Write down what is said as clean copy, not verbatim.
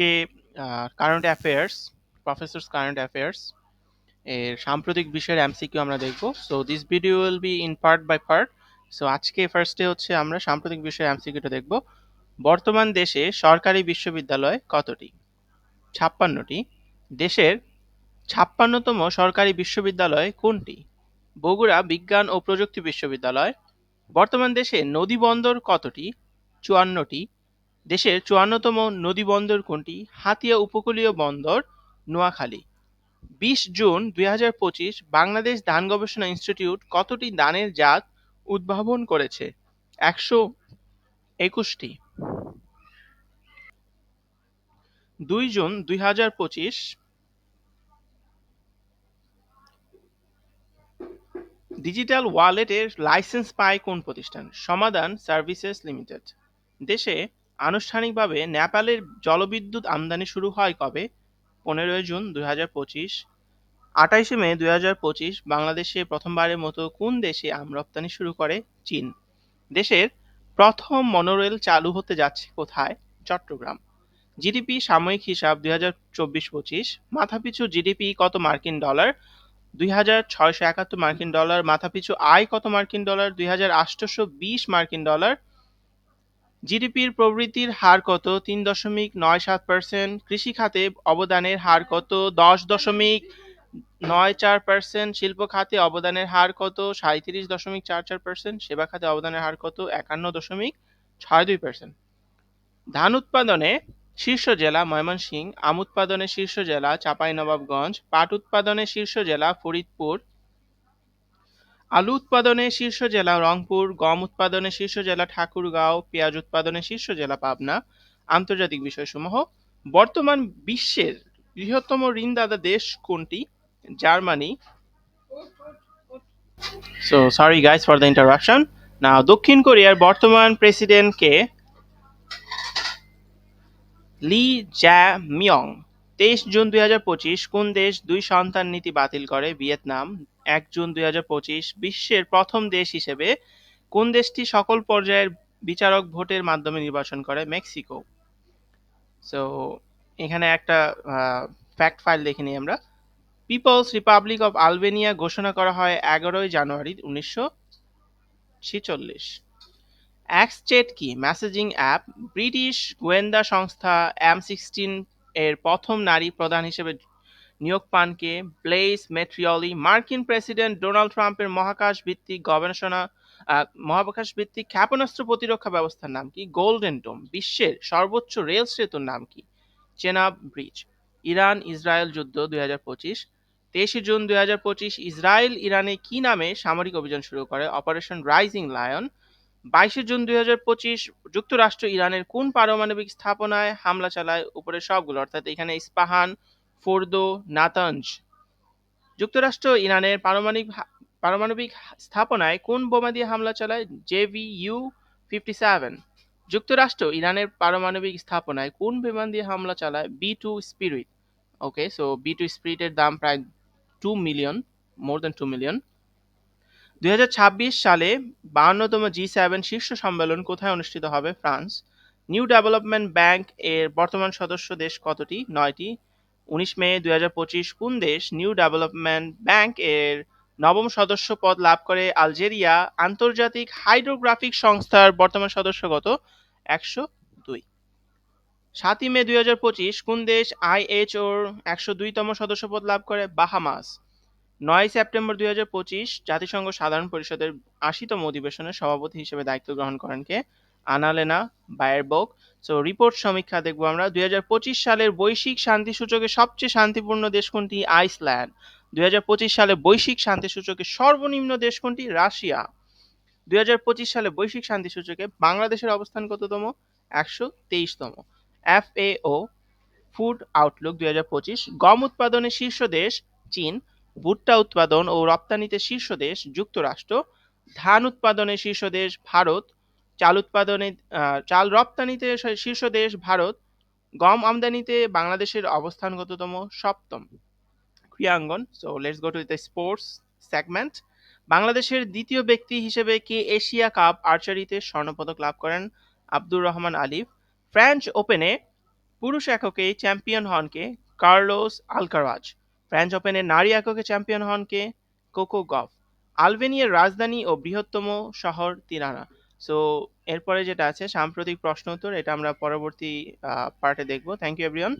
আজকে current affairs, professors current affairs এর সাম্প্রতিক বিষয়ের এমসিকিউ আমরা দেখব। So this video will be in part by part. So আজকে ফার্স্টে হচ্ছে আমরা সাম্প্রতিক বিষয়ের এমসিকিউটা দেখব। বর্তমান দেশে সরকারি বিশ্ববিদ্যালয় কতটি? 56টি। দেশের 56তম সরকারি বিশ্ববিদ্যালয় কোনটি? বগুড়া বিজ্ঞান ও প্রযুক্তি বিশ্ববিদ্যালয়। বর্তমান দেশে নদী বন্দর কতটি? 54টি। দেশের 54তম নদী বন্দর কোনটি? হাতিয়া উপকূলীয় বন্দর, নোয়াখালী। 20 জুন 2025 বাংলাদেশ ধান গবেষণা ইনস্টিটিউট কতটি ধানের জাত উদ্ভাবন করেছে? 121টি। 2 জুন 2025 ডিজিটাল ওয়ালেটের লাইসেন্স পায় কোন প্রতিষ্ঠান? সমাধান সার্ভিসেস লিমিটেড। দেশে আনুষ্ঠানিকভাবে নেপালের জলবিদ্যুৎ আমদানি শুরু হয় কবে? 15 জুন 2025। 28 মে 2025 বাংলাদেশে প্রথমবারের মতো কোন দেশে আম রপ্তানি শুরু করে? চীন। দেশের প্রথম মনোরেল চালু হতে যাচ্ছে কোথায়? চট্টগ্রাম। জিডিপি সাময়িক হিসাব 2024-25 মাথাপিছু জিডিপি কত মার্কিন ডলার? 2671 মার্কিন ডলার। মাথাপিছু আয় কত মার্কিন ডলার? 2820 মার্কিন ডলার। জিডিপির প্রবৃদ্ধির হার কত? 3.97%। কৃষি খাতে অবদানের হার কত? 10.94%। শিল্প খাতে অবদানের হার কত? 37.44%। সেবা খাতে অবদানের হার কত? 51.62%। ধান উৎপাদনে শীর্ষ জেলা ময়মনসিংহ, আম উৎপাদনে শীর্ষ জেলা চাঁপাইনবাবগঞ্জ, পাট উৎপাদনে শীর্ষ জেলা ফরিদপুর, আলু উৎপাদনে শীর্ষ জেলা রংপুর, গম উৎপাদনে শীর্ষ জেলা ঠাকুরগাঁও, পেঁয়াজ উৎপাদনে শীর্ষ জেলা পাবনা। আন্তর্জাতিক বিষয়সমূহ: বর্তমান বিশ্বের বৃহত্তম ঋণদাতা দেশ কোনটি? Germany. So sorry guys for the interruption. Now দক্ষিণ কোরিয়ার বর্তমান প্রেসিডেন্ট কে? লি জ্যামিয়ং। 23 জুন 2025 কোন দেশ 2 সন্তান নীতি বাতিল করে? ভিয়েতনাম। 1 জুন 2025 বিশ্বের প্রথম দেশ হিসেবে কোন দেশটি সকল পর্যায়ের বিচারক ভোটের মাধ্যমে নির্বাচন করে? মেক্সিকো। সো এখানে একটা ফ্যাক্ট ফাইল দেখে নিই আমরা। পিপলস রিপাবলিক অফ আলবেনিয়া ঘোষণা করা হয় 11 জানুয়ারি 1946। এক্সচেট কি? Messaging app. ব্রিটিশ গোয়েন্দা সংস্থা M16 এর প্রথম নারী প্রধান হিসেবে নিয়োগ পান কে? ব্লেইস মেট্রিয়লি। মার্কিন প্রেসিডেন্ট ডোনাল্ড ট্রাম্পের মহাকাশ ভিত্তিক ক্ষেপণাস্ত্র প্রতিরক্ষা ব্যবস্থার নাম কি? Golden dome. বিশ্বের সর্বোচ্চ রেল সেতুর নাম কি? চেনাব ব্রিজ। ইরান ইসরায়েল যুদ্ধ 2025। 23 জুন 2025 ইসরায়েল ইরানে কি নামে সামরিক অভিযান শুরু করে? Operation rising lion. 22 জুন 2025 যুক্তরাষ্ট্র ইরানের কোন পারমাণবিক স্থাপনায় হামলা চালায়? উপরের সবগুলো, অর্থাৎ এখানে ইস্পাহান, ফোর্দো, নাতানজ। যুক্তরাষ্ট্র ইরানের পারমাণবিক স্থাপনায় কোন বোমা দিয়ে হামলা চালায়? JVU-57। যুক্তরাষ্ট্র ইরানের পারমাণবিক স্থাপনায় কোন বিমান দিয়ে হামলা চালায়? B2 spirit. ওকে, সো B2 স্পিরিটের দাম প্রায় 2 মিলিয়ন, মোর দ্যান 2 মিলিয়ন। 2026 সালে 52তম G7 শীর্ষ সম্মেলন কোথায় অনুষ্ঠিত হবে? ফ্রান্স। নিউ ডেভেলপমেন্ট ব্যাংক এর বর্তমান সদস্য দেশ কতটি? 9টি। 19 মে 2025 কোন দেশ নিউ ডেভেলপমেন্ট ব্যাংক এর নবম সদস্য পদ লাভ করে? আলজেরিয়া। আন্তর্জাতিক হাইড্রোগ্রাফিক সংস্থার বর্তমান সদস্য কত? 102। 7 মে 2025 কোন দেশ IHOর 102তম সদস্য পদ লাভ করে? বাহামাস। 9 সেপ্টেম্বর 2025 জাতিসংঘ সাধারণ পরিষদের 80তম অধিবেশনের সভাপতি হিসেবে দায়িত্ব গ্রহণ করেন কে? আনালেনা বায়ারবোক। সো রিপোর্ট সমীক্ষা দেখবো আমরা। 2025 সালের বৈশ্বিক শান্তি সূচকে সবচেয়ে শান্তিপূর্ণ দেশ কোনটি? আইসল্যান্ড। 2025 সালে বৈশ্বিক শান্তি সূচকে সর্বনিম্ন দেশ কোনটি? রাশিয়া। 2025 সালে বৈশ্বিক শান্তি সূচকে বাংলাদেশের অবস্থান কততম? 123তম। FAO ফুড আউটলুক 2025 গম উৎপাদনে শীর্ষ দেশ? চীন। ভুট্টা উৎপাদন ও রপ্তানিতে শীর্ষ দেশ? যুক্তরাষ্ট্র। ধান উৎপাদনে শীর্ষ দেশ? ভারত। চাল রপ্তানিতে শীর্ষ দেশ? ভারত। গম আমদানিতে বাংলাদেশের অবস্থান কততম? 7ম। ক্রীড়াঙ্গন। So let's go to the sports segment. বাংলাদেশের দ্বিতীয় ব্যক্তি হিসেবে কে এশিয়া কাপ আর্চারিতে স্বর্ণপদক লাভ করেন? আব্দুর রহমান আলিফ। ফ্রেঞ্চ ওপেনে পুরুষ এককে চ্যাম্পিয়ন হন কে? Carlos Alcaraz. ফ্রেঞ্চ ওপেনে নারী এককে চ্যাম্পিয়ন হন কে? কোকো গফ। আলবেনিয়ার রাজধানী ও বৃহত্তম শহর তিরানা। সো এরপরে যেটা আছে সাম্প্রতিক প্রশ্ন উত্তর, এটা আমরা পরবর্তী পার্টে দেখবো। Thank you everyone.